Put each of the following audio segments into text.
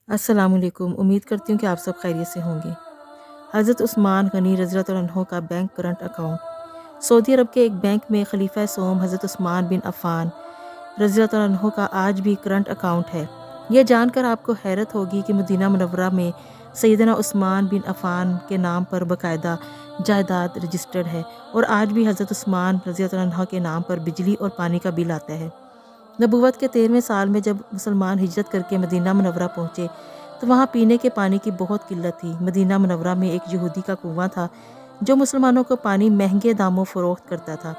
अस्सलाम वालेकुम। उम्मीद करती हूँ कि आप सब खैरियत से होंगे। हज़रत उस्मान गनी रज़ी अल्लाह अन्हु का बैंक करंट अकाउंट। सऊदी अरब के एक बैंक में खलीफा सोम हज़रत उस्मान बिन अफ़ान रज़ी अल्लाह अन्हु का आज भी करंट अकाउंट है। यह जानकर आपको हैरत होगी कि मदीना मुनव्वरा में सैयदना उस्मान बिन अफ़ान के नाम पर बाकायदा जायदाद रजिस्टर्ड है और आज भी हज़रत उस्मान रज़ी अल्लाह अन्हु के नाम पर बिजली और पानी का बिल आता है। नबूवत के 13वें साल में जब मुसलमान हिजरत करके मदीना मुनव्वरा पहुँचे तो वहाँ पीने के पानी की बहुत किल्लत थी। मदीना मुनव्वरा में एक यहूदी का कुआं था जो मुसलमानों को पानी महंगे दामों फ़रोख्त करता था।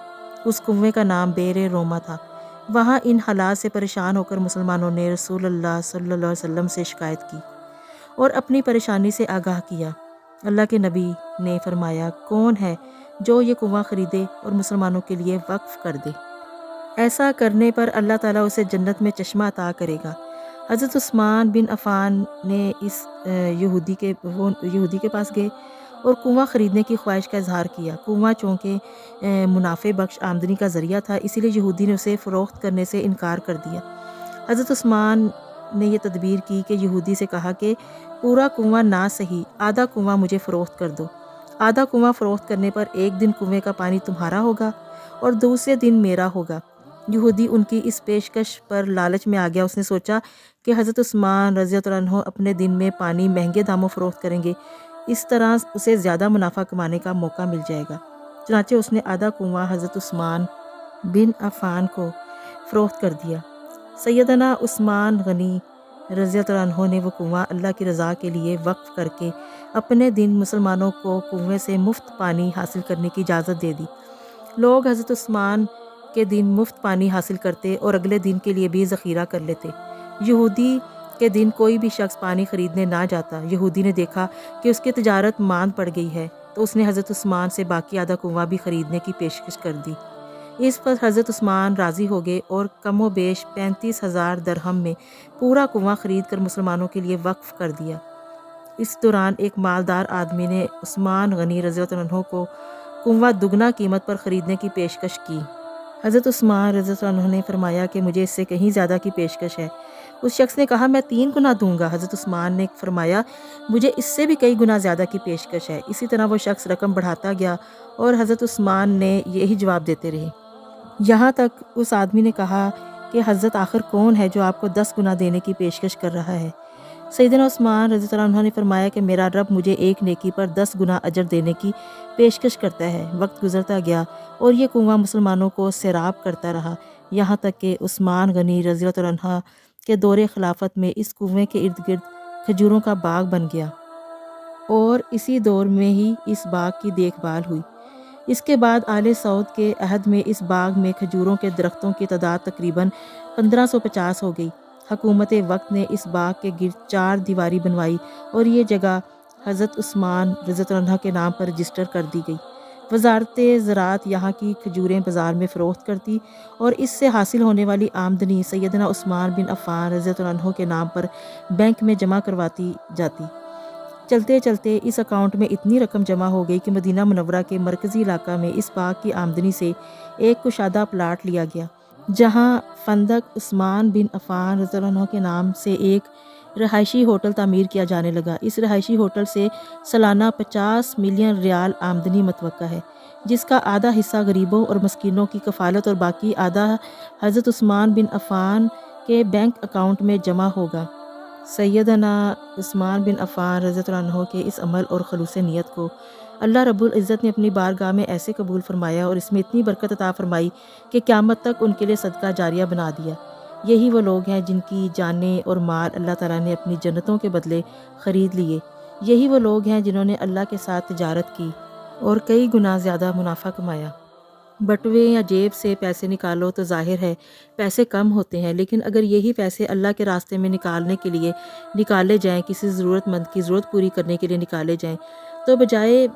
उस कुएं का नाम बेर रोमा था। वहाँ इन हालात से परेशान होकर मुसलमानों ने रसूलुल्लाह सल्लल्लाहु अलैहि वसल्लम से शिकायत की और अपनी परेशानी से आगाह किया। अल्लाह के नबी ने फरमाया, कौन है जो ये कुआं ख़रीदे और मुसलमानों के लिए वक्फ़ कर दे। ऐसा करने पर अल्लाह ताला उसे जन्नत में चश्मा अता करेगा। हज़रत उस्मान बिन अफ़ान ने इस यहूदी के पास गए और कुआं ख़रीदने की ख्वाहिश का इजहार किया। कुआं चूँकि मुनाफ़े बख्श आमदनी का ज़रिया था, इसीलिए यहूदी ने उसे फ़रोख्त करने से इनकार कर दिया। हज़रत उस्मान ने यह तदबीर की कि यहूदी से कहा कि पूरा कुआं ना सही, आधा कुआं मुझे फ़रोख्त कर दो। आधा कुआं फ़रोख्त करने पर एक दिन कुएं का पानी तुम्हारा होगा और दूसरे दिन मेरा होगा। यहूदी उनकी इस पेशकश पर लालच में आ गया। उसने सोचा कि हज़रत उस्मान रज़ी अल्लाह अन्हु अपने दिन में पानी महंगे दामों फ़रोख्त करेंगे, इस तरह उसे ज़्यादा मुनाफा कमाने का मौका मिल जाएगा। चुनांचे उसने आधा कुआं हज़रत उस्मान बिन अफ़ान को फ़रोख्त कर दिया। सैयदना उस्मान गनी रज़ी अल्लाह अन्हु ने वो कुआं अल्लाह की रज़ा के लिए वक्फ़ करके अपने दिन मुसलमानों को कुएं से मुफ्त पानी हासिल करने की इजाज़त दे दी। लोग हज़रत उस्मान के दिन मुफ्त पानी हासिल करते और अगले दिन के लिए भी ज़ख़ीरा कर लेते। यहूदी के दिन कोई भी शख्स पानी ख़रीदने ना जाता। यहूदी ने देखा कि उसकी तिजारत मांद पड़ गई है तो उसने हज़रत उस्मान से बाकी आधा कुआं भी ख़रीदने की पेशकश कर दी। इस पर हज़रत उस्मान राज़ी हो गए और कमो बेश 35,000 दरहम में पूरा कुआं ख़रीद कर मुसलमानों के लिए वक्फ़ कर दिया। इस दौरान एक मालदार आदमी ने उस्मान गनी रज़ी अल्लाह अन्हु को कुआं दुगना कीमत पर ख़रीदने की पेशकश की। हज़रत उस्मान रज़ी अल्लाह अन्हु ने फरमाया कि मुझे इससे कहीं ज़्यादा की पेशकश है। उस शख्स ने कहा, मैं 3 गुना दूंगा। हज़रत उस्मान ने फरमाया, मुझे इससे भी कई गुना ज़्यादा की पेशकश है। इसी तरह वो शख्स रकम बढ़ाता गया और हज़रत उस्मान ने यही जवाब देते रहे। यहाँ तक उस आदमी ने कहा कि हज़रत आखिर कौन है जो आपको 10 गुना देने की पेशकश कर रहा है। सैयदना उस्मान रज़ी अल्लाह अन्हु ने फरमाया कि मेरा रब मुझे एक नेकी पर 10 गुना अजर देने की पेशकश करता है। वक्त गुजरता गया और ये कुआं मुसलमानों को सैराब करता रहा, यहाँ तक कि उस्मान गनी रज़ी अल्लाह अन्हु के दौरे खिलाफत में इस कुएं के इर्द गिर्द खजूरों का बाग बन गया और इसी दौर में ही इस बाग की देखभाल हुई। इसके बाद आले सऊद के अहद में इस बाग में खजूरों के दरख्तों की तादाद तकरीबन 1550 हो गई। हुकूमत वक्त ने इस बाग के गिर्द 4 दीवारी बनवाई और ये जगह हज़रत उस्मान रज़ी अल्लाह अन्हु के नाम पर रजिस्टर कर दी गई। वजारत ज़राअत यहाँ की खजूरें बाज़ार में फ़रोख्त करती और इससे हासिल होने वाली आमदनी सैयदना उस्मान बिन अफ़ान रज़ी अल्लाह अन्हु के नाम पर बैंक में जमा करवाती जाती। चलते चलते इस अकाउंट में इतनी रकम जमा हो गई कि मदीना मुनव्वरा के मरकज़ी इलाका में इस बाग की आमदनी से एक कुशादा प्लाट लिया गया, जहाँ फंदक उस्मान बिन अफ़ान रज़ी अल्लाह अन्हु के नाम से एक रहायशी होटल तामीर किया जाने लगा। इस रहायशी होटल से सालाना 50 मिलियन रियाल आमदनी मतवक्का है, जिसका आधा हिस्सा गरीबों और मस्कीनों की कफ़ालत और बाकी आधा हज़रत उस्मान बिन अफ़ान के बैंक अकाउंट में जमा होगा। सैयदना उस्मान बिन अफ़ान रज़ी अल्लाह अन्हु के इस अमल और खलूस नीयत को अल्लाह रब्बुल इज़्ज़त ने अपनी बारगाह में ऐसे कबूल फरमाया और इसमें इतनी बरकत अता फरमाई कि क़यामत तक उनके लिए सदका जारिया बना दिया। यही वो लोग हैं जिनकी जानें और माल अल्लाह ताला ने अपनी जन्नतों के बदले ख़रीद लिए। यही वो लोग हैं जिन्होंने अल्लाह के साथ तिजारत की और कई गुना ज़्यादा मुनाफा कमाया। बटुए या जेब से पैसे निकालो तो ज़ाहिर है पैसे कम होते हैं, लेकिन अगर यही पैसे अल्लाह के रास्ते में निकालने के लिए निकाले जाएं, किसी ज़रूरतमंद की ज़रूरत पूरी करने के लिए निकाले जाएं, तो बजाय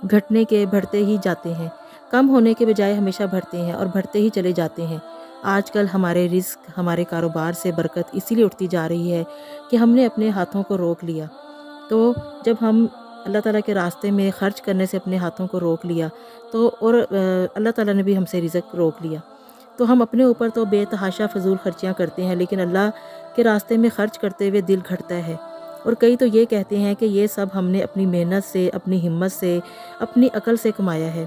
घटने के बढ़ते ही जाते हैं। कम होने के बजाय हमेशा बढ़ते हैं और बढ़ते ही चले जाते हैं। आजकल हमारे रिस्क, हमारे कारोबार से बरकत इसीलिए उठती जा रही है कि हमने अपने हाथों को रोक लिया। तो जब हम अल्लाह ताला के रास्ते में ख़र्च करने से अपने हाथों को रोक लिया तो और अल्लाह ताला ने भी हमसे रिज़्क रोक लिया, तो हम अपने ऊपर तो बेतहाशा फ़जूल ख़र्चियाँ करते हैं, लेकिन अल्लाह کے راستے میں خرچ کرتے ہوئے دل گھٹتا ہے، اور کئی تو یہ کہتے ہیں کہ یہ سب ہم نے اپنی محنت سے، اپنی ہمت سے، اپنی عقل سے کمایا ہے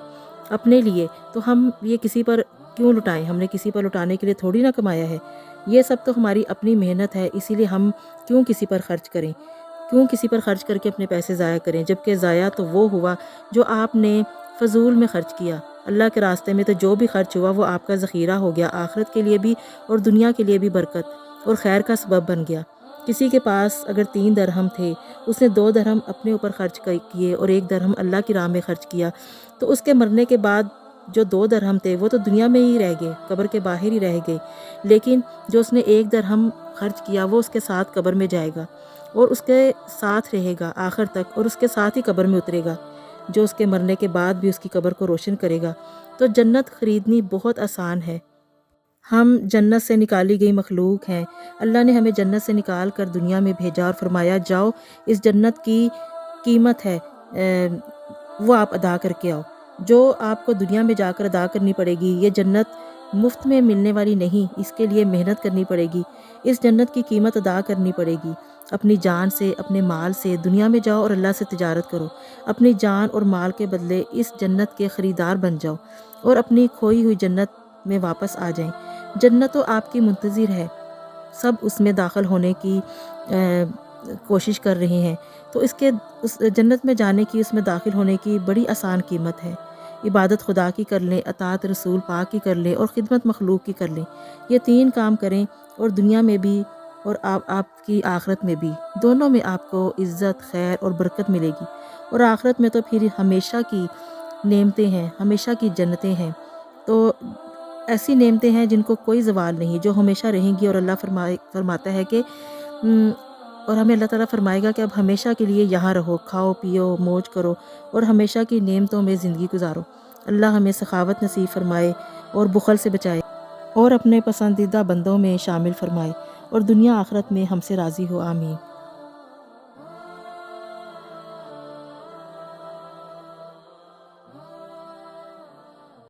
اپنے لیے، تو ہم یہ کسی پر کیوں لٹائیں؟ ہم نے کسی پر لٹانے کے لیے تھوڑی نہ کمایا ہے، یہ سب تو ہماری اپنی محنت ہے، اسی لیے ہم کیوں کسی پر خرچ کریں؟ کیوں کسی پر خرچ کر کے اپنے پیسے ضائع کریں؟ جبکہ ضائع تو وہ ہوا جو آپ نے فضول میں خرچ کیا۔ اللہ کے راستے میں تو جو بھی خرچ ہوا وہ آپ کا ذخیرہ ہو گیا، آخرت کے لیے بھی اور دنیا کے لیے بھی برکت اور خیر کا سبب بن گیا۔ کسی کے پاس اگر 3 درہم تھے، اس نے 2 درہم اپنے اوپر خرچ کیے اور 1 درہم اللہ کی راہ میں خرچ کیا، تو اس کے مرنے کے بعد جو 2 درہم تھے وہ تو دنیا میں ہی رہ گئے، قبر کے باہر ہی رہ گئے، لیکن جو اس نے 1 درہم خرچ کیا وہ اس کے ساتھ قبر میں جائے گا اور اس کے ساتھ رہے گا آخر تک، اور اس کے ساتھ ہی قبر میں اترے گا، جو اس کے مرنے کے بعد بھی اس کی قبر کو روشن کرے گا۔ تو جنت خریدنی بہت آسان ہے۔ ہم جنت سے نکالی گئی مخلوق ہیں، اللہ نے ہمیں جنت سے نکال کر دنیا میں بھیجا اور فرمایا جاؤ اس جنت کی قیمت ہے وہ آپ ادا کر کے آؤ، جو آپ کو دنیا میں جا کر ادا کرنی پڑے گی۔ یہ جنت مفت میں ملنے والی نہیں، اس کے لیے محنت کرنی پڑے گی، اس جنت کی قیمت ادا کرنی پڑے گی۔ اپنی جان سے، اپنے مال سے دنیا میں جاؤ اور اللہ سے تجارت کرو، اپنی جان اور مال کے بدلے اس جنت کے خریدار بن جاؤ اور اپنی کھوئی ہوئی جنت میں واپس آ جائیں۔ جنت تو آپ کی منتظر ہے، سب اس میں داخل ہونے کی کوشش کر رہے ہیں، تو اس جنت میں جانے کی، اس میں داخل ہونے کی بڑی آسان قیمت ہے۔ عبادت خدا کی کر لیں، اطاعت رسول پاک کی کر لیں اور خدمت مخلوق کی کر لیں، یہ 3 کام کریں اور دنیا میں بھی اور آپ کی آخرت میں بھی، دونوں میں آپ کو عزت، خیر اور برکت ملے گی، اور آخرت میں تو پھر ہمیشہ کی نعمتیں ہیں، ہمیشہ کی جنتیں ہیں، تو ایسی نعمتیں ہیں جن کو کوئی زوال نہیں، جو ہمیشہ رہیں گی، اور اللہ فرماتا ہے کہ اور ہمیں اللہ تعالیٰ فرمائے گا کہ اب ہمیشہ کے لیے یہاں رہو، کھاؤ پیو موج کرو اور ہمیشہ کی نعمتوں میں زندگی گزارو۔ اللہ ہمیں سخاوت نصیب فرمائے اور بخل سے بچائے اور اپنے پسندیدہ بندوں میں شامل فرمائے اور دنیا آخرت میں ہم سے راضی ہو، آمین۔